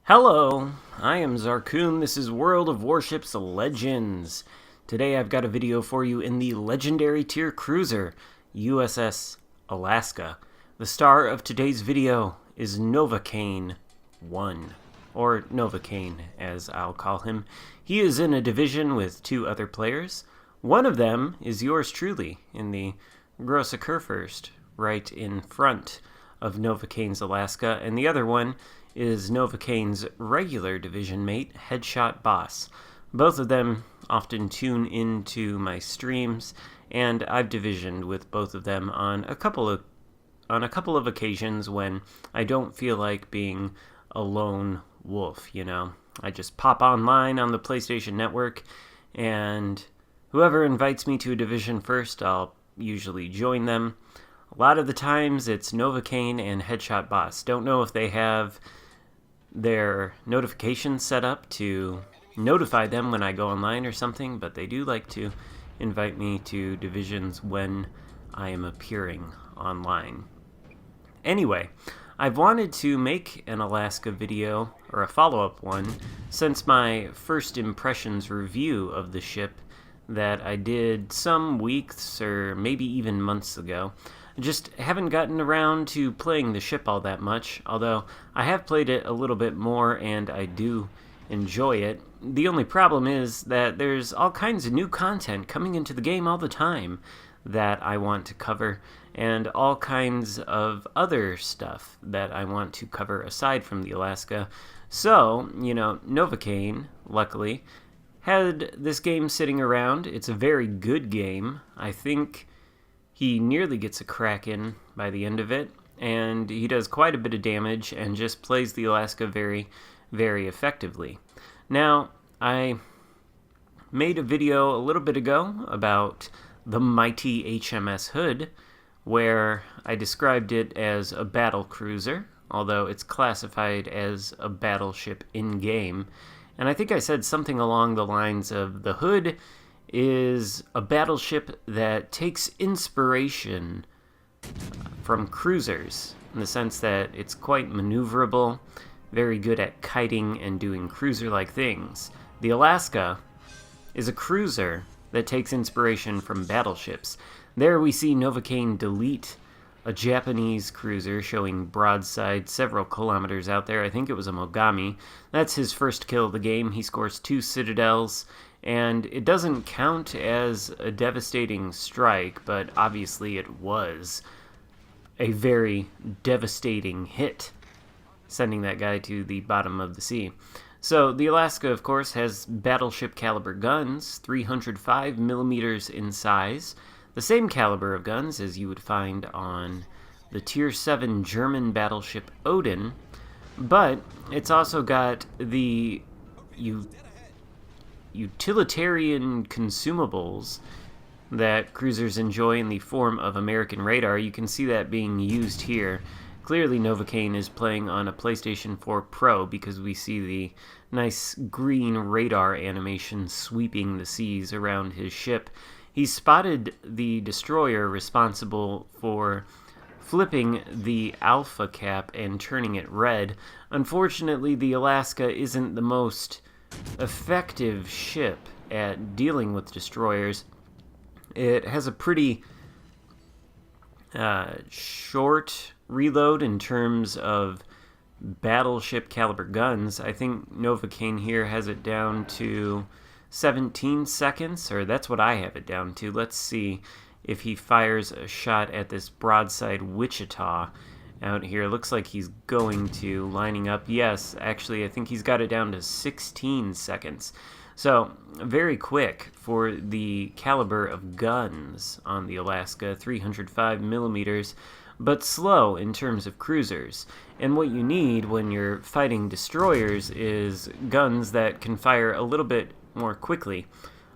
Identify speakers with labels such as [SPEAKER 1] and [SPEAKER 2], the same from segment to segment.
[SPEAKER 1] Hello, I am Xarkun. This is World of Warships Legends. Today I've got a video for you in the legendary tier cruiser, USS Alaska. The star of today's video is Novocaine 1, or Novocaine as I'll call him. He is in a division with two other players. One of them is yours truly in the Grosse Kurfürst, right in front of Novocaine's Alaska, and the other one is Novocaine's regular division mate, Headshot Boss. Both of them often tune into my streams, and I've divisioned with both of them on a couple of occasions when I don't feel like being a lone wolf, you know. I just pop online on the PlayStation Network, and whoever invites me to a division first, I'll usually join them. A lot of the times it's Novocaine and Headshot Boss. Don't know if they have their notifications set up to notify them when I go online or something, but they do like to invite me to divisions when I am appearing online. Anyway, I've wanted to make an Alaska video, or a follow-up one, since my first impressions review of the ship that I did some weeks or maybe even months ago. I just haven't gotten around to playing the ship all that much, although I have played it a little bit more and I do enjoy it. The only problem is that there's all kinds of new content coming into the game all the time that I want to cover, and all kinds of other stuff that I want to cover aside from the Alaska. So, you know, Novocaine, luckily, had this game sitting around. It's a very good game. I think he nearly gets a crack in by the end of it, and he does quite a bit of damage and just plays the Alaska very, very effectively. Now, I made a video a little bit ago about the mighty HMS Hood, where I described it as a battle cruiser, although it's classified as a battleship in-game. And I think I said something along the lines of the Hood is a battleship that takes inspiration from cruisers, in the sense that it's quite maneuverable, very good at kiting and doing cruiser-like things. The Alaska is a cruiser that takes inspiration from battleships. There we see Novocaine delete a Japanese cruiser showing broadside several kilometers out there. I think it was a Mogami. That's his first kill of the game. He scores 2 citadels, and it doesn't count as a devastating strike, but obviously it was a very devastating hit, sending that guy to the bottom of the sea. So the Alaska, of course, has battleship caliber guns, 305 millimeters in size, the same caliber of guns as you would find on the Tier 7 German battleship Odin, but it's also got the utilitarian consumables that cruisers enjoy in the form of American radar. You can see that being used here. Clearly Novocaine is playing on a PlayStation 4 Pro because we see the nice green radar animation sweeping the seas around his ship. He spotted the destroyer responsible for flipping the alpha cap and turning it red. Unfortunately, the Alaska isn't the most effective ship at dealing with destroyers. It has a pretty short reload in terms of battleship caliber guns. I think Novocaine here has it down to 17 seconds, or that's what I have it down to. Let's see if he fires a shot at this broadside Wichita out here. Looks like he's going to, lining up. Yes, actually, I think he's got it down to 16 seconds. So, very quick for the caliber of guns on the Alaska, 305 millimeters, but slow in terms of cruisers. And what you need when you're fighting destroyers is guns that can fire a little bit more quickly.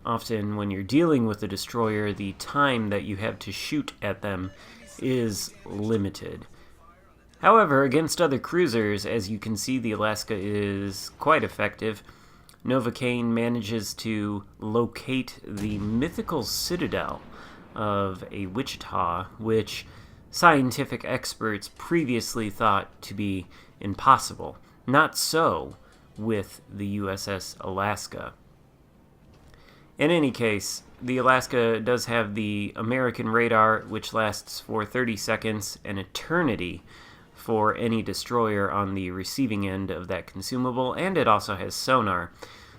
[SPEAKER 1] Often when you're dealing with a destroyer, the time that you have to shoot at them is limited. However, against other cruisers, as you can see, the Alaska is quite effective. Novocaine manages to locate the mythical citadel of a Wichita, which scientific experts previously thought to be impossible. Not so with the USS Alaska. In any case, the Alaska does have the American radar, which lasts for 30 seconds, an eternity for any destroyer on the receiving end of that consumable, and it also has sonar.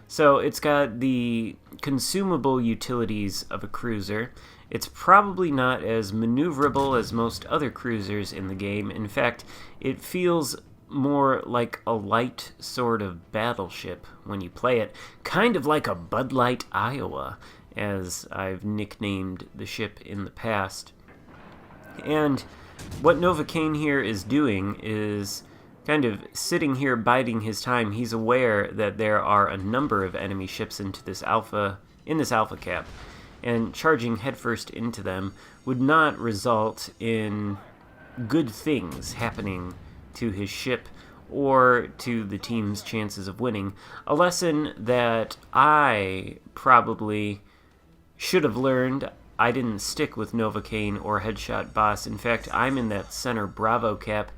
[SPEAKER 1] So it's got the consumable utilities of a cruiser. It's probably not as maneuverable as most other cruisers in the game. In fact, it feels more like a light sort of battleship when you play it, kind of like a Bud Light Iowa, as I've nicknamed the ship in the past. And what Novocaine here is doing is kind of sitting here biding his time. He's aware that there are a number of enemy ships in this alpha cap, and charging headfirst into them would not result in good things happening to his ship or to the team's chances of winning. A lesson that I probably should have learned. I didn't stick with Novocaine or Headshot Boss. In fact, I'm in that center Bravo cap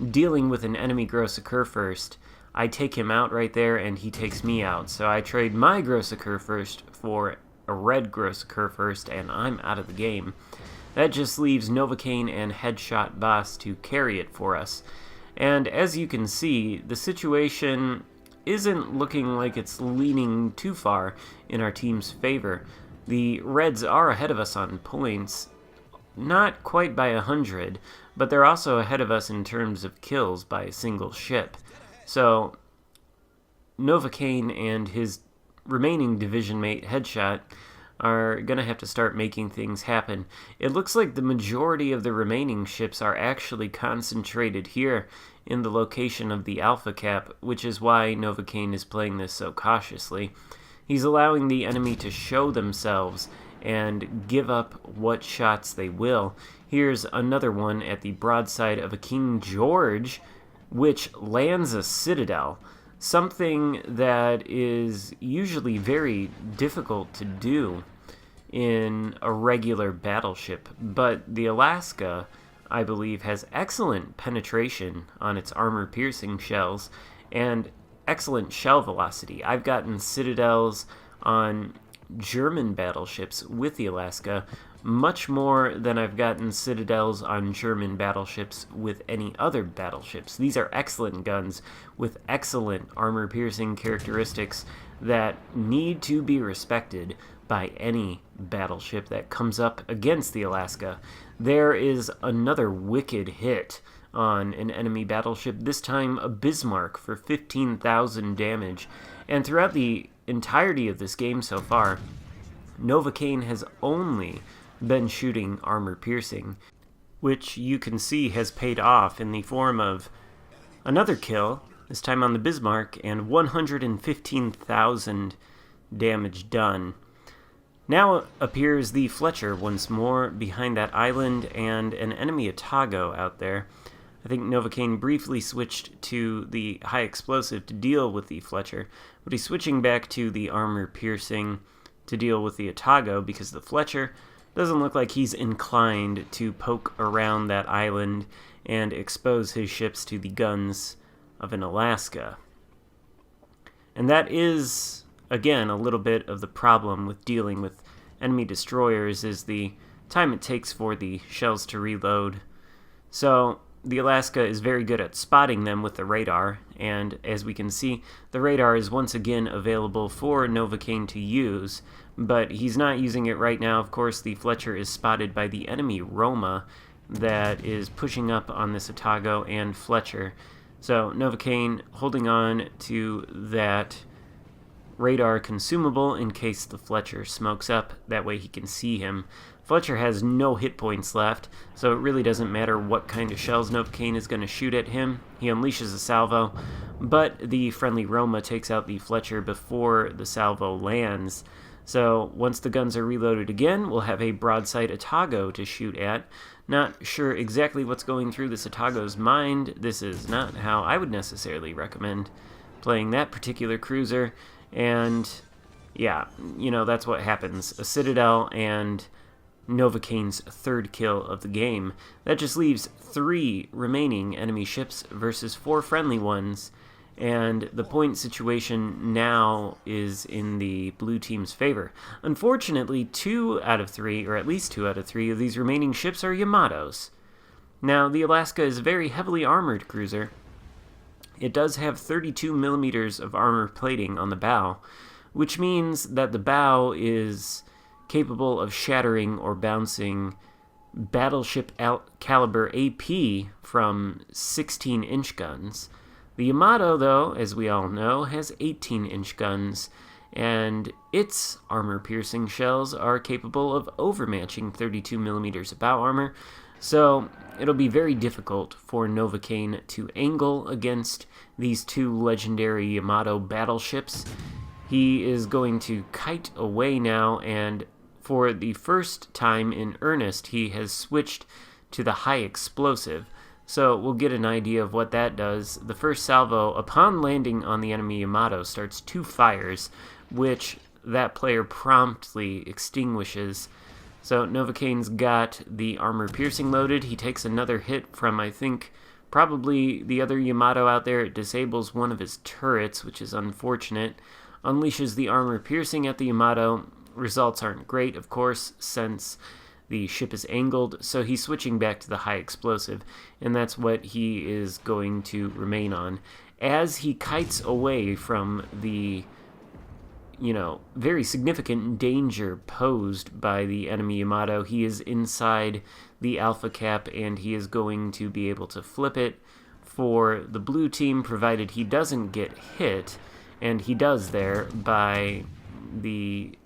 [SPEAKER 1] dealing with an enemy Gross Occur first. I take him out right there and he takes me out. So I trade my Gross Occur first for a red Gross Occur first and I'm out of the game. That just leaves Novocaine and Headshot Boss to carry it for us. And as you can see, the situation isn't looking like it's leaning too far in our team's favor. The Reds are ahead of us on points, not quite by 100, but they're also ahead of us in terms of kills by a single ship. So Novocaine and his remaining division mate Headshot are going to have to start making things happen. It looks like the majority of the remaining ships are actually concentrated here in the location of the Alpha Cap, which is why Novocaine is playing this so cautiously. He's allowing the enemy to show themselves and give up what shots they will. Here's another one at the broadside of a King George, which lands a Citadel. Something that is usually very difficult to do in a regular battleship. But the Alaska, I believe, has excellent penetration on its armor-piercing shells and excellent shell velocity. I've gotten Citadels on German battleships with the Alaska much more than I've gotten Citadels on German battleships with any other battleships. These are excellent guns with excellent armor-piercing characteristics that need to be respected by any battleship that comes up against the Alaska. There is another wicked hit on an enemy battleship, this time a Bismarck for 15,000 damage. And throughout the entirety of this game so far, Novocaine has only been shooting armor-piercing, which you can see has paid off in the form of another kill, this time on the Bismarck, and 115,000 damage done. Now appears the Fletcher once more behind that island and an enemy Atago out there. I think Novocaine briefly switched to the high explosive to deal with the Fletcher, but he's switching back to the armor-piercing to deal with the Atago because the Fletcher doesn't look like he's inclined to poke around that island and expose his ships to the guns of an Alaska. And that is, again, a little bit of the problem with dealing with enemy destroyers is the time it takes for the shells to reload. So the Alaska is very good at spotting them with the radar, and as we can see, the radar is once again available for Novocaine to use, but he's not using it right now. Of course, the Fletcher is spotted by the enemy Roma that is pushing up on this Atago and Fletcher. So Novocaine holding on to that radar consumable in case the Fletcher smokes up. That way he can see him. Fletcher has no hit points left, so it really doesn't matter what kind of shells Novocaine is going to shoot at him. He unleashes a salvo, but the friendly Roma takes out the Fletcher before the salvo lands. So once the guns are reloaded again, we'll have a broadside Atago to shoot at. Not sure exactly what's going through this Atago's mind. This is not how I would necessarily recommend playing that particular cruiser. And yeah, you know, that's what happens. A Citadel and Novocaine's third kill of the game. That just leaves 3 remaining enemy ships versus 4 friendly ones. and the point situation now is in the blue team's favor. Unfortunately, 2 out of 3, or at least 2 out of 3 of these remaining ships are Yamatos. Now, the Alaska is a very heavily armored cruiser. It does have 32 millimeters of armor plating on the bow, which means that the bow is capable of shattering or bouncing battleship caliber AP from 16-inch guns. The Yamato, though, as we all know, has 18-inch guns, and its armor-piercing shells are capable of overmatching 32 millimeters of bow armor, so it'll be very difficult for Novocaine to angle against these 2 legendary Yamato battleships. He is going to kite away now, and for the first time in earnest, he has switched to the high explosive. So we'll get an idea of what that does. The first salvo, upon landing on the enemy Yamato, starts 2 fires, which that player promptly extinguishes. So Novocaine's got the armor piercing loaded. He takes another hit from, I think, probably the other Yamato out there. It disables one of his turrets, which is unfortunate. Unleashes the armor piercing at the Yamato. Results aren't great, of course, since the ship is angled, so he's switching back to the high explosive, and that's what he is going to remain on. As he kites away from the, very significant danger posed by the enemy Yamato, he is inside the Alpha Cap, and he is going to be able to flip it for the blue team, provided he doesn't get hit, and he does there by the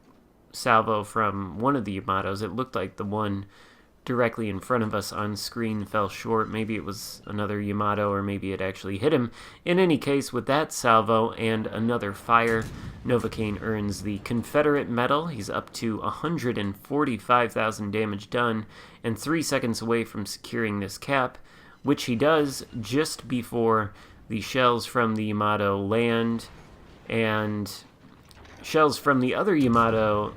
[SPEAKER 1] salvo from one of the Yamatos. It looked like the one directly in front of us on screen fell short. Maybe it was another Yamato, or maybe it actually hit him. In any case, with that salvo and another fire, Novocaine earns the Confederate medal. He's up to 145,000 damage done, and 3 seconds away from securing this cap, which he does just before the shells from the Yamato land, and shells from the other Yamato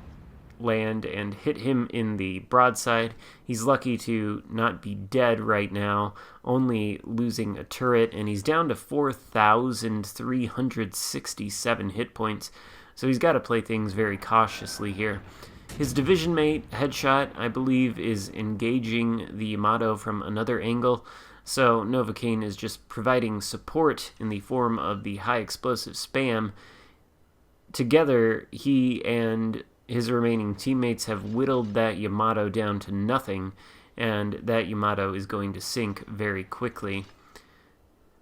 [SPEAKER 1] land and hit him in the broadside. He's lucky to not be dead right now, only losing a turret, and he's down to 4,367 hit points, so he's got to play things very cautiously here. His division mate, Headshot, I believe, is engaging the Yamato from another angle, so Novocaine is just providing support in the form of the high explosive spam. Together, he and his remaining teammates have whittled that Yamato down to nothing, and that Yamato is going to sink very quickly,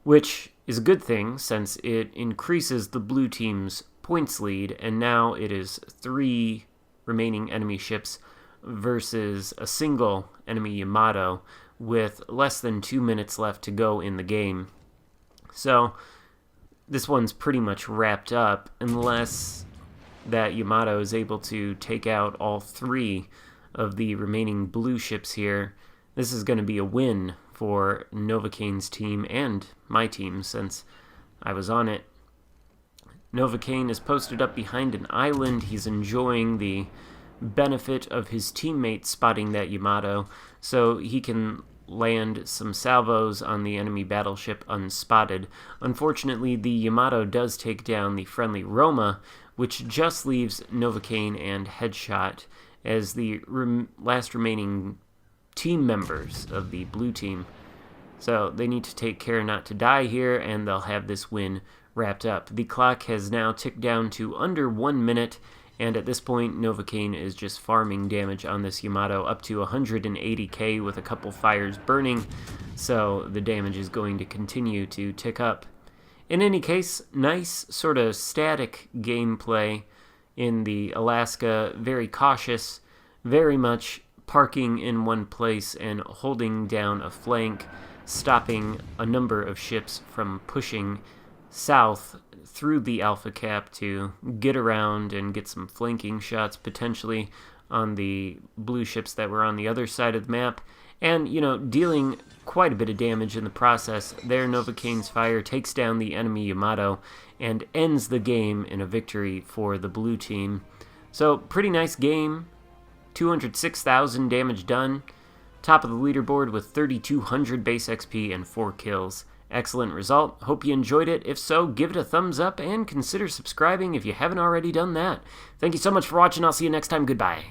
[SPEAKER 1] which is a good thing since it increases the blue team's points lead, and now it is 3 remaining enemy ships versus a single enemy Yamato with less than 2 minutes left to go in the game. So this one's pretty much wrapped up unless that Yamato is able to take out all 3 of the remaining blue ships here. This is going to be a win for Novocaine's team and my team since I was on it. Novocaine is posted up behind an island. He's enjoying the benefit of his teammates spotting that Yamato, so he can land some salvos on the enemy battleship unspotted. Unfortunately, the Yamato does take down the friendly Roma, which just leaves Novocaine and Headshot as the last remaining team members of the blue team. So they need to take care not to die here, and they'll have this win wrapped up. The clock has now ticked down to under 1 minute, and at this point, Novocaine is just farming damage on this Yamato up to 180k with a couple fires burning, so the damage is going to continue to tick up. In any case, nice sort of static gameplay in the Alaska, very cautious, very much parking in one place and holding down a flank, stopping a number of ships from pushing south through the Alpha Cap to get around and get some flanking shots potentially on the blue ships that were on the other side of the map, and, dealing quite a bit of damage in the process. There, Novocaine's fire takes down the enemy Yamato and ends the game in a victory for the blue team. So, pretty nice game. 206,000 damage done. Top of the leaderboard with 3,200 base XP and 4 kills. Excellent result. Hope you enjoyed it. If so, give it a thumbs up and consider subscribing if you haven't already done that. Thank you so much for watching. I'll see you next time. Goodbye.